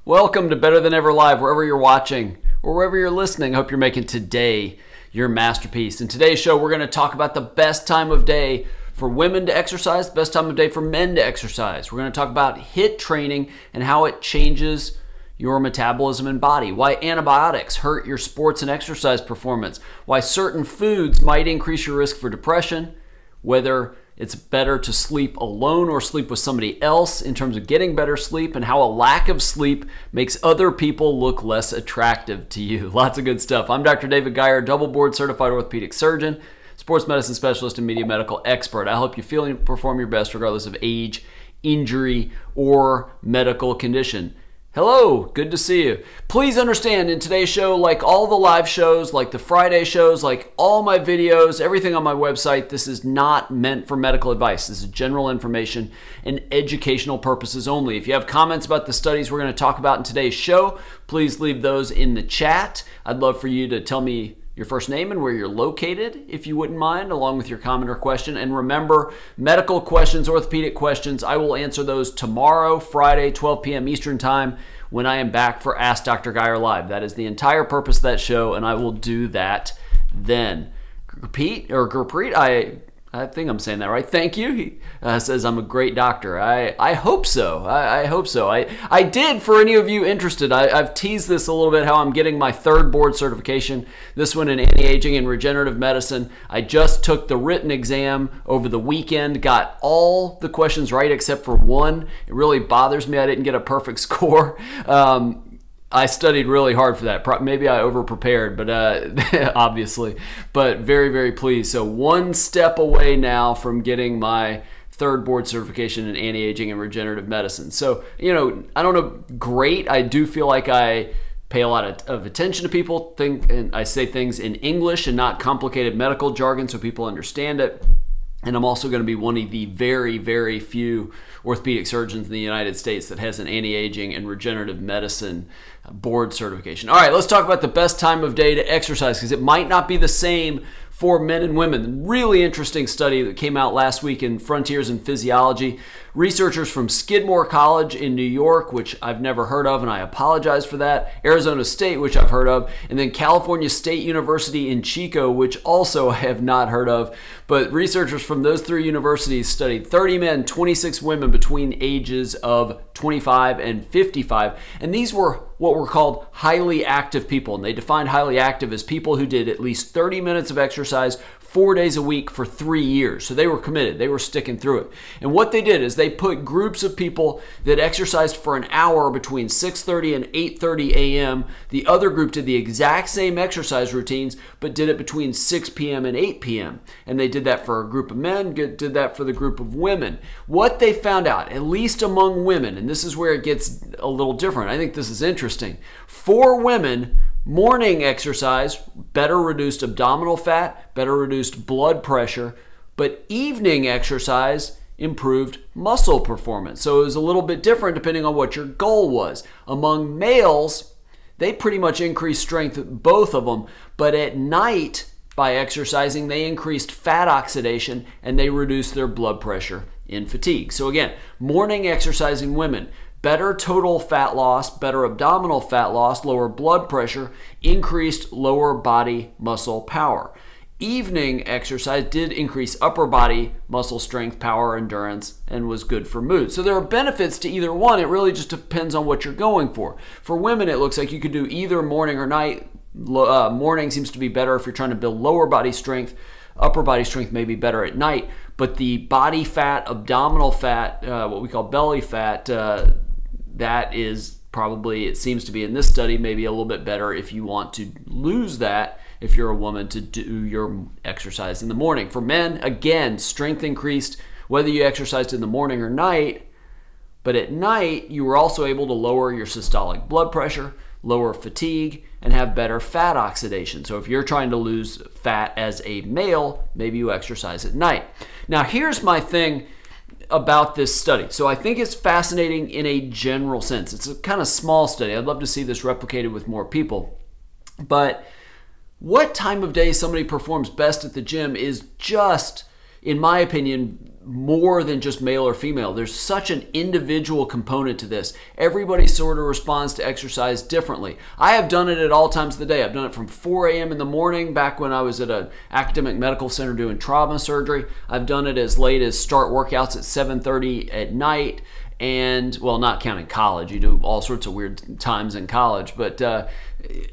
Welcome to Better Than Ever Live, wherever you're watching or wherever you're listening. I hope you're making today your masterpiece. In today's show, we're going to talk about the best time of day for women to exercise, the best time of day for men to exercise. We're going to talk about HIIT training and how it changes your metabolism and body, why antibiotics hurt your sports and exercise performance, why certain foods might increase your risk for depression, whether it's better to sleep alone or sleep with somebody else in terms of getting better sleep, and how a lack of sleep makes other people look less attractive to you. Lots of good stuff. I'm Dr. David Geier, double board certified orthopedic surgeon, sports medicine specialist, and media medical expert. I help you feel and perform your best regardless of age, injury, or medical condition. Hello, good to see you. Please understand, in today's show, like all the live shows, like the Friday shows, like all my videos, everything on my website, this is not meant for medical advice. This is general information and educational purposes only. If you have comments about the studies we're going to talk about in today's show, please leave those in the chat. I'd love for you to tell me your first name and where you're located, if you wouldn't mind, along with your comment or question. And remember, medical questions, orthopedic questions, I will answer those tomorrow, Friday, 12 p.m. Eastern Time, when I am back for Ask Dr. Geier Live. That is the entire purpose of that show, and I will do that then. Gurpreet, I think I'm saying that right. Thank you. He says I'm a great doctor. I hope so. I hope so. I did, for any of you interested, I've teased this a little bit, how I'm getting my third board certification, this one in anti-aging and regenerative medicine. I just took the written exam over the weekend, got all the questions right except for one. It really bothers me I didn't get a perfect score. I studied really hard for that. Maybe I over-prepared, but obviously. But very, very pleased. So one step away now from getting my third board certification in anti-aging and regenerative medicine. So, I don't know, great. I do feel like I pay a lot of attention to people, and I say things in English and not complicated medical jargon so people understand it. And I'm also going to be one of the very, very few orthopedic surgeons in the United States that has an anti-aging and regenerative medicine board certification. All right, let's talk about the best time of day to exercise, because it might not be the same for men and women. Really interesting study that came out last week in Frontiers in Physiology. Researchers from Skidmore College in New York, which I've never heard of, and I apologize for that. Arizona State, which I've heard of. And then California State University in Chico, which also I have not heard of. But researchers from those three universities studied 30 men, 26 women between ages of 25 and 55. And these were what were called highly active people. And they defined highly active as people who did at least 30 minutes of exercise 4 days a week for 3 years. So they were committed. They were sticking through it. And what they did is they put groups of people that exercised for an hour between 6:30 and 8:30 a.m. The other group did the exact same exercise routines, but did it between 6 p.m. and 8 p.m. And they did that for a group of men, did that for the group of women. What they found out, at least among women, and this is where it gets a little different. I think this is interesting. For women, morning exercise better reduced abdominal fat, better reduced blood pressure, but evening exercise improved muscle performance. So it was a little bit different depending on what your goal was. Among males, they pretty much increased strength, both of them, but at night, by exercising, they increased fat oxidation and they reduced their blood pressure in fatigue. So again, morning exercise in women, better total fat loss, better abdominal fat loss, lower blood pressure, increased lower body muscle power. Evening exercise did increase upper body muscle strength, power, endurance, and was good for mood. So there are benefits to either one. It really just depends on what you're going for. For women, it looks like you could do either morning or night. Morning seems to be better if you're trying to build lower body strength. Upper body strength may be better at night, but the body fat, abdominal fat, what we call belly fat, that is probably, it seems to be in this study, maybe a little bit better if you want to lose that, if you're a woman, to do your exercise in the morning. For men, again, strength increased whether you exercised in the morning or night, but at night you were also able to lower your systolic blood pressure, lower fatigue, and have better fat oxidation. So if you're trying to lose fat as a male, maybe you exercise at night. Now here's my thing about this study. So I think it's fascinating in a general sense. It's a kind of small study. I'd love to see this replicated with more people. But what time of day somebody performs best at the gym is just, in my opinion, more than just male or female. There's such an individual component to this. Everybody sort of responds to exercise differently. I have done it at all times of the day. I've done it from 4 a.m. in the morning back when I was at an academic medical center doing trauma surgery. I've done it as late as start workouts at 7:30 at night. And, well, not counting college. You do all sorts of weird times in college. But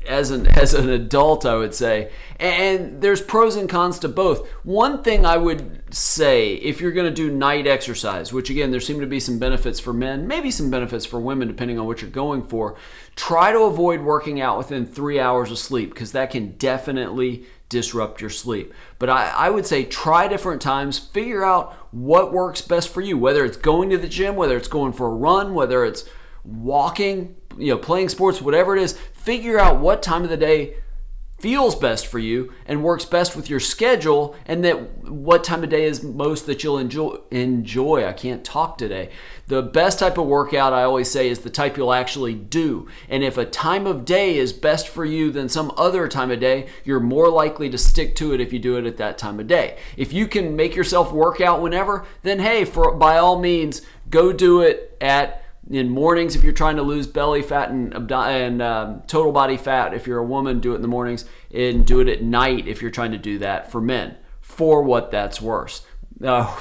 as an adult, I would say. And there's pros and cons to both. One thing I would say, if you're going to do night exercise, which again, there seem to be some benefits for men, maybe some benefits for women, depending on what you're going for, try to avoid working out within 3 hours of sleep, because that can definitely disrupt your sleep. But I would say try different times, figure out what works best for you, whether it's going to the gym, whether it's going for a run, whether it's walking, playing sports, whatever it is. Figure out what time of the day feels best for you and works best with your schedule, and that what time of day is most that you'll enjoy. I can't talk today. The best type of workout, I always say, is the type you'll actually do. And if a time of day is best for you than some other time of day, you're more likely to stick to it if you do it at that time of day. If you can make yourself work out whenever, then hey, by all means, go do it in mornings if you're trying to lose belly fat and total body fat. If you're a woman, do it in the mornings, and do it at night if you're trying to do that for men, for what that's worth. All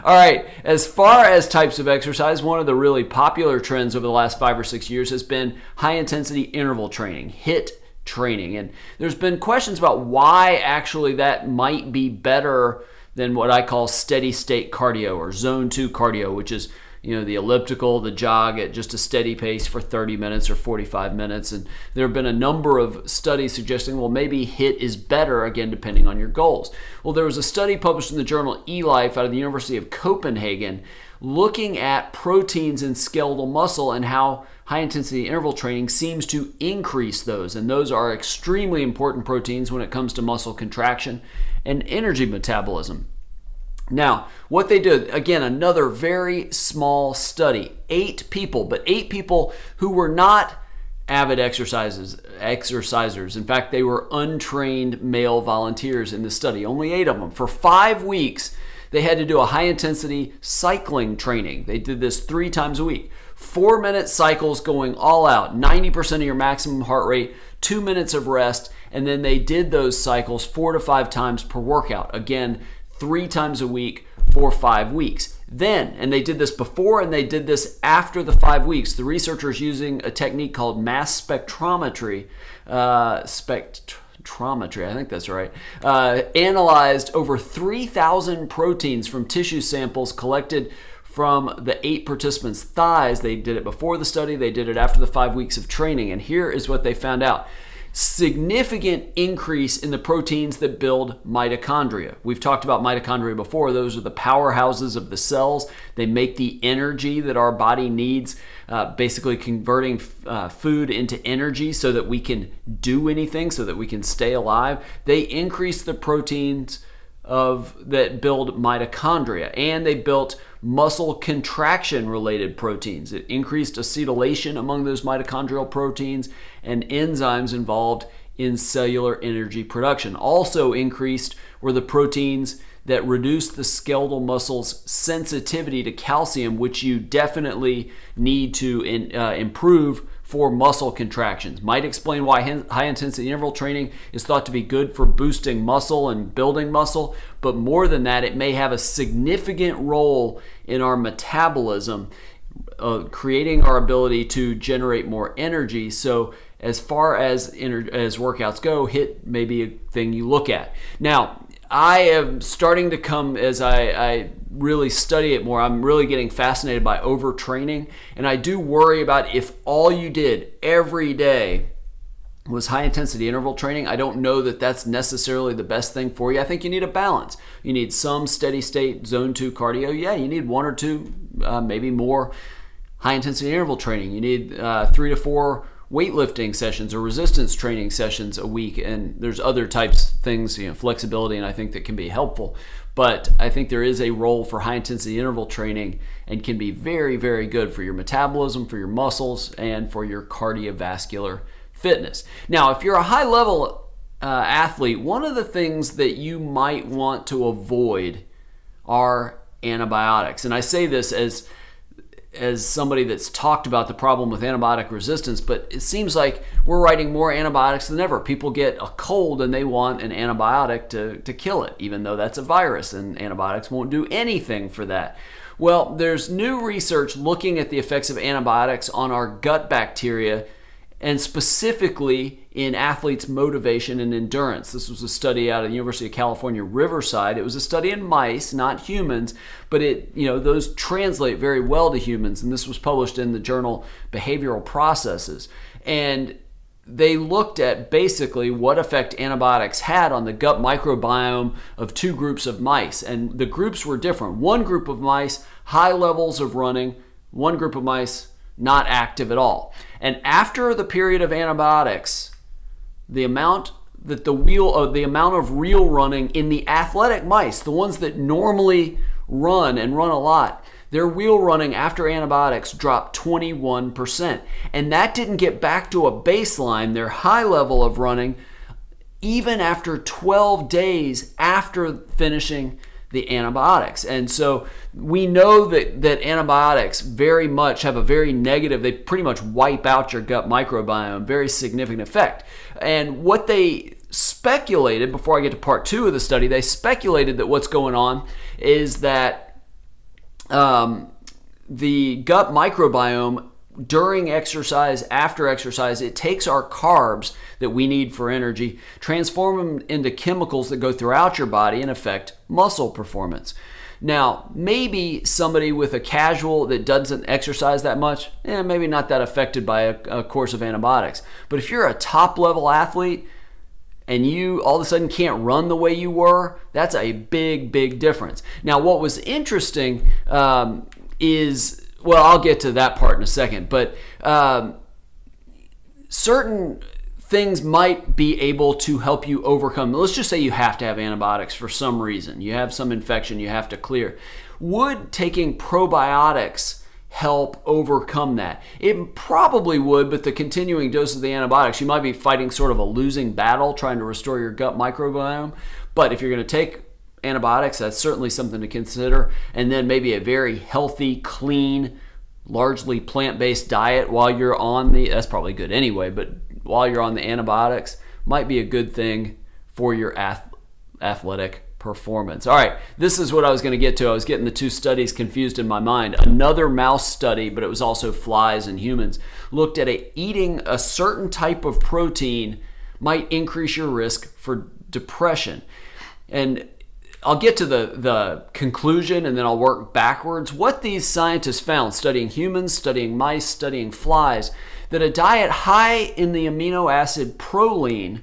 right, as far as types of exercise, one of the really popular trends over the last 5 or 6 years has been high intensity interval training, HIIT training. And there's been questions about why actually that might be better than what I call steady state cardio or zone 2 cardio, which is the elliptical, the jog at just a steady pace for 30 minutes or 45 minutes. And there have been a number of studies suggesting, well, maybe HIIT is better, again, depending on your goals. Well, there was a study published in the journal eLife out of the University of Copenhagen looking at proteins in skeletal muscle and how high-intensity interval training seems to increase those. And those are extremely important proteins when it comes to muscle contraction and energy metabolism. Now, what they did, again, another very small study, 8 people, but 8 people who were not avid exercisers. In fact, they were untrained male volunteers in the study, only 8 of them. For 5 weeks, they had to do a high-intensity cycling training. They did this 3 times a week. 4-minute cycles going all out, 90% of your maximum heart rate, 2 minutes of rest, and then they did those cycles 4 to 5 times per workout. Again, 3 times a week for 5 weeks. Then, and they did this before and they did this after the 5 weeks, the researchers using a technique called mass spectrometry, I think that's right, analyzed over 3,000 proteins from tissue samples collected from the 8 participants' thighs. They did it before the study, they did it after the 5 weeks of training, and here is what they found out. Significant increase in the proteins that build mitochondria. We've talked about mitochondria before. Those are the powerhouses of the cells. They make the energy that our body needs, basically converting food into energy so that we can do anything, so that we can stay alive. They increase the proteins that build mitochondria, and they built muscle contraction related proteins. It increased acetylation among those mitochondrial proteins and enzymes involved in cellular energy production. Also increased were the proteins that reduce the skeletal muscle's sensitivity to calcium, which you definitely need to improve for muscle contractions. Might explain why high-intensity interval training is thought to be good for boosting muscle and building muscle, but more than that, it may have a significant role in our metabolism, creating our ability to generate more energy. So as far as workouts go, HIIT may be a thing you look at. Now, I am starting to come, as I really study it more, I'm really getting fascinated by overtraining, and I do worry about if all you did every day was high intensity interval training. I don't know that that's necessarily the best thing for you. I think you need a balance. You need some steady state zone 2 cardio. Yeah, you need 1 or 2, maybe more high intensity interval training. You need 3 to 4 weightlifting sessions or resistance training sessions a week, and there's other types of things, flexibility, and I think that can be helpful. But I think there is a role for high intensity interval training and can be very, very good for your metabolism, for your muscles, and for your cardiovascular fitness. Now, if you're a high level athlete, one of the things that you might want to avoid are antibiotics. And I say this as somebody that's talked about the problem with antibiotic resistance, but it seems like we're writing more antibiotics than ever. People get a cold and they want an antibiotic to kill it, even though that's a virus, and antibiotics won't do anything for that. Well, there's new research looking at the effects of antibiotics on our gut bacteria, and specifically in athletes' motivation and endurance. This was a study out of the University of California, Riverside. It was a study in mice, not humans, but those translate very well to humans, and this was published in the journal Behavioral Processes. And they looked at basically what effect antibiotics had on the gut microbiome of 2 groups of mice, and the groups were different. One group of mice, high levels of running, one group of mice, not active at all. And after the period of antibiotics, the amount of real running in the athletic mice, the ones that normally run and run a lot, their wheel running after antibiotics dropped 21%. And that didn't get back to a baseline, their high level of running, even after 12 days after finishing the antibiotics. And so we know that antibiotics very much have a very negative, they pretty much wipe out your gut microbiome, very significant effect. And what they speculated, before I get to part 2 of the study, they speculated that what's going on is that the gut microbiome during exercise, after exercise, it takes our carbs that we need for energy, transform them into chemicals that go throughout your body and affect muscle performance. Now, maybe somebody with a casual that doesn't exercise that much, maybe not that affected by a course of antibiotics. But if you're a top-level athlete and you all of a sudden can't run the way you were, that's a big, big difference. Now, what was interesting is, well, I'll get to that part in a second, but certain things might be able to help you overcome. Let's just say you have to have antibiotics for some reason. You have some infection you have to clear. Would taking probiotics help overcome that? It probably would, but the continuing dose of the antibiotics, you might be fighting sort of a losing battle trying to restore your gut microbiome. But if you're going to take antibiotics, that's certainly something to consider. And then maybe a very healthy, clean, largely plant-based diet while you're on that's probably good anyway, but while you're on the antibiotics might be a good thing for your athletic performance. All right, this is what I was going to get to. I was getting the 2 studies confused in my mind. Another mouse study, but it was also flies and humans, looked at eating a certain type of protein might increase your risk for depression. And I'll get to the conclusion and then I'll work backwards. What these scientists found, studying humans, studying mice, studying flies, that a diet high in the amino acid proline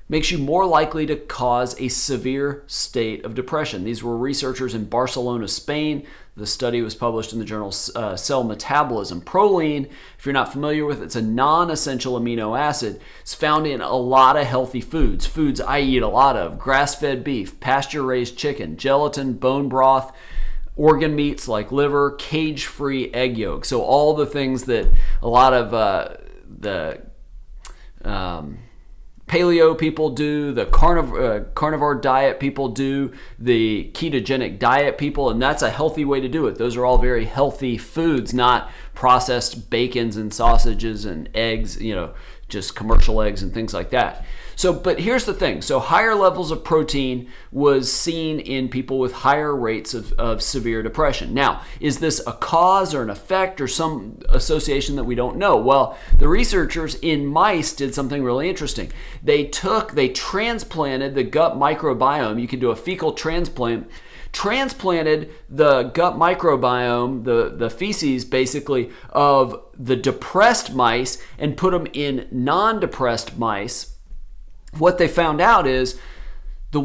makes you more likely to cause a severe state of depression. These were researchers in Barcelona, Spain. The study was published in the journal Cell Metabolism. Proline, if you're not familiar with it, it's a non-essential amino acid. It's found in a lot of healthy foods. Foods I eat a lot of: grass-fed beef, pasture-raised chicken, gelatin, bone broth, organ meats like liver, cage-free egg yolk. So all the things that a lot of the paleo people do, the carnivore diet people do, the ketogenic diet people, and that's a healthy way to do it. Those are all very healthy foods, not processed bacons and sausages and eggs, just commercial eggs and things like that. So, but here's the thing. So higher levels of protein was seen in people with higher rates of severe depression. Now, is this a cause or an effect or some association that we don't know? Well, the researchers in mice did something really interesting. They transplanted the gut microbiome. You can do a fecal transplant. Transplanted the gut microbiome, the feces basically, of the depressed mice and put them in non-depressed mice. What they found out is the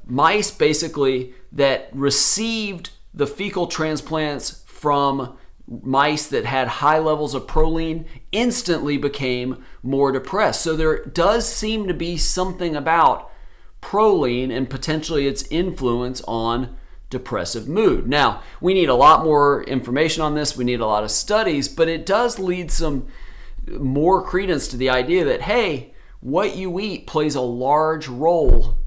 mice basically that received the fecal transplants from mice that had high levels of proline instantly became more depressed. So there does seem to be something about proline and potentially its influence on depressive mood. Now, we need a lot more information on this. We need a lot of studies, but it does lead some more credence to the idea that, hey, what you eat plays a large role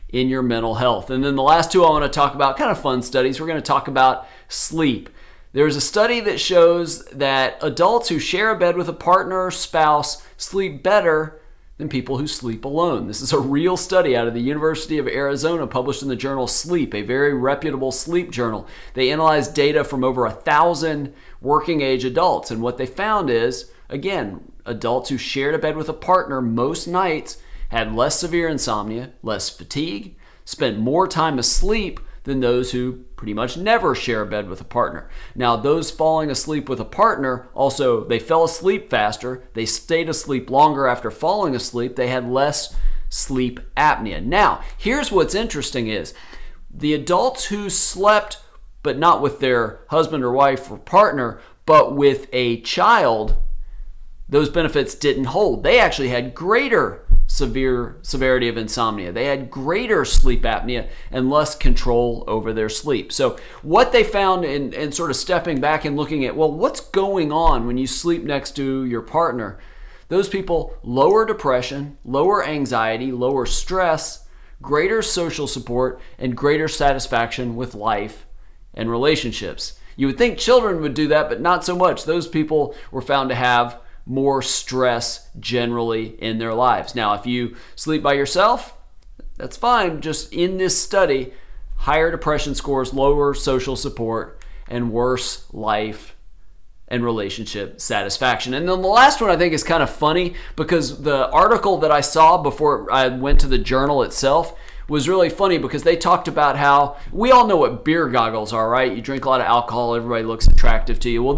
in your mental health. And then the last two I want to talk about, kind of fun studies. We're going to talk about sleep. There's a study that shows that adults who share a bed with a partner or spouse sleep better than people who sleep alone. This is a real study out of the University of Arizona published in the journal Sleep, a very reputable sleep journal. They analyzed data from over 1,000 working age adults, and what they found is, again, adults who shared a bed with a partner most nights had less severe insomnia, less fatigue, spent more time asleep than those who pretty much never share a bed with a partner. Now, those falling asleep with a partner, also, they fell asleep faster, they stayed asleep longer after falling asleep, they had less sleep apnea. Now, here's what's interesting is, the adults who slept, but not with their husband or wife or partner, but with a child, those benefits didn't hold. They actually had greater severity of insomnia. They had greater sleep apnea and less control over their sleep. So what they found in sort of stepping back and looking at, well, what's going on when you sleep next to your partner? Those people, lower depression, lower anxiety, lower stress, greater social support, and greater satisfaction with life and relationships. You would think children would do that, but not so much. Those people were found to have more stress generally in their lives. Now, if you sleep by yourself, that's fine. Just in this study, higher depression scores, lower social support, and worse life and relationship satisfaction. And then the last one I think is kind of funny because the article that I saw before I went to the journal itself was really funny because they talked about how we all know what beer goggles are, right? You drink a lot of alcohol, everybody looks attractive to you. Well,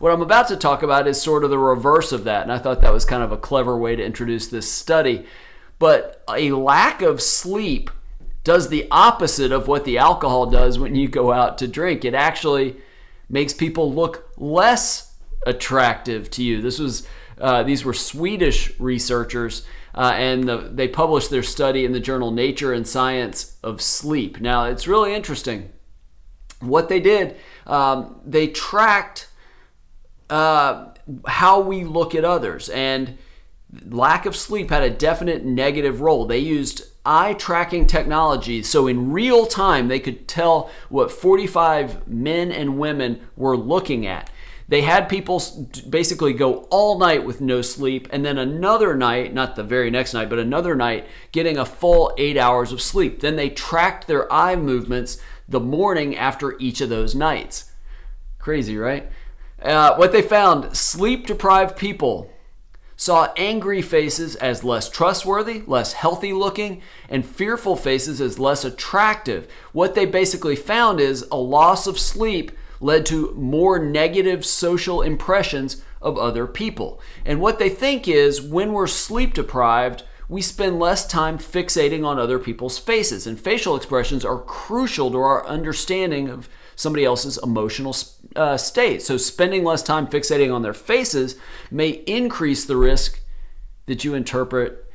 what I'm about to talk about is sort of the reverse of that. And I thought that was kind of a clever way to introduce this study. But a lack of sleep does the opposite of what the alcohol does when you go out to drink. It actually makes people look less attractive to you. These were Swedish researchers, and they published their study in the journal Nature and Science of Sleep. Now, it's really interesting. What they did, they tracked how we look at others, and lack of sleep had a definite negative role. They used eye tracking technology, so in real time they could tell what 45 men and women were looking at. They had people basically go all night with no sleep, and then another night, not the very next night, but another night, getting a full 8 hours of sleep. Then they tracked their eye movements the morning after each of those nights. Crazy, right? What they found, sleep-deprived people saw angry faces as less trustworthy, less healthy looking, and fearful faces as less attractive. What they basically found is a loss of sleep led to more negative social impressions of other people. And what they think is when we're sleep deprived, we spend less time fixating on other people's faces. And facial expressions are crucial to our understanding of somebody else's emotional state. So spending less time fixating on their faces may increase the risk that you interpret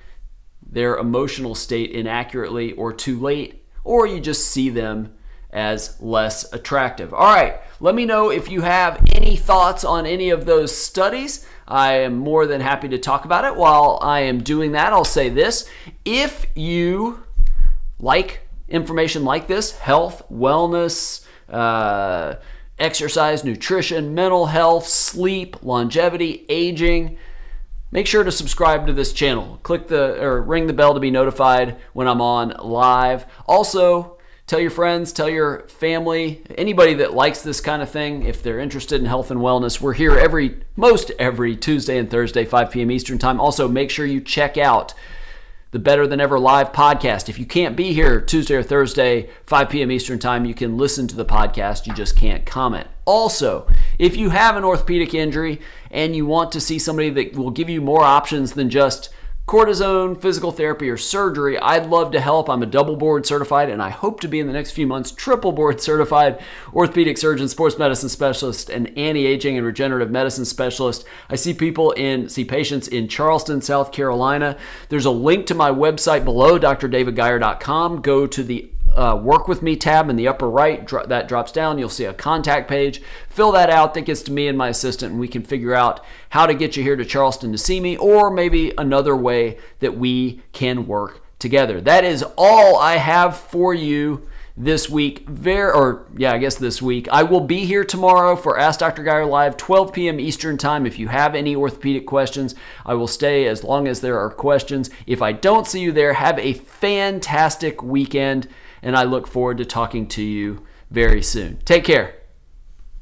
their emotional state inaccurately or too late, or you just see them as less attractive. All right, let me know if you have any thoughts on any of those studies. I am more than happy to talk about it. While I am doing that, I'll say this. If you like information like this, health, wellness, exercise, nutrition, mental health, sleep, longevity, aging, make sure to subscribe to this channel. Ring the bell to be notified when I'm on live. Also, tell your friends, tell your family, anybody that likes this kind of thing, if they're interested in health and wellness. We're here most every Tuesday and Thursday, 5 p.m. Eastern Time. Also, make sure you check out the Better Than Ever live podcast. If you can't be here Tuesday or Thursday, 5 p.m. Eastern Time, you can listen to the podcast. You just can't comment. Also, if you have an orthopedic injury and you want to see somebody that will give you more options than just cortisone, physical therapy, or surgery, I'd love to help. I'm a double board certified, and I hope to be in the next few months triple board certified orthopedic surgeon, sports medicine specialist, and anti-aging and regenerative medicine specialist. I see patients in Charleston, South Carolina. There's a link to my website below, drdavidgeier.com. Go to the Work With Me tab in the upper right. That drops down. You'll see a contact page. Fill that out. That gets to me and my assistant, and we can figure out how to get you here to Charleston to see me, or maybe another way that we can work together. That is all I have for you this week. This week. I will be here tomorrow for Ask Dr. Geier Live, 12 p.m. Eastern Time. If you have any orthopedic questions, I will stay as long as there are questions. If I don't see you there, have a fantastic weekend, and I look forward to talking to you very soon. Take care.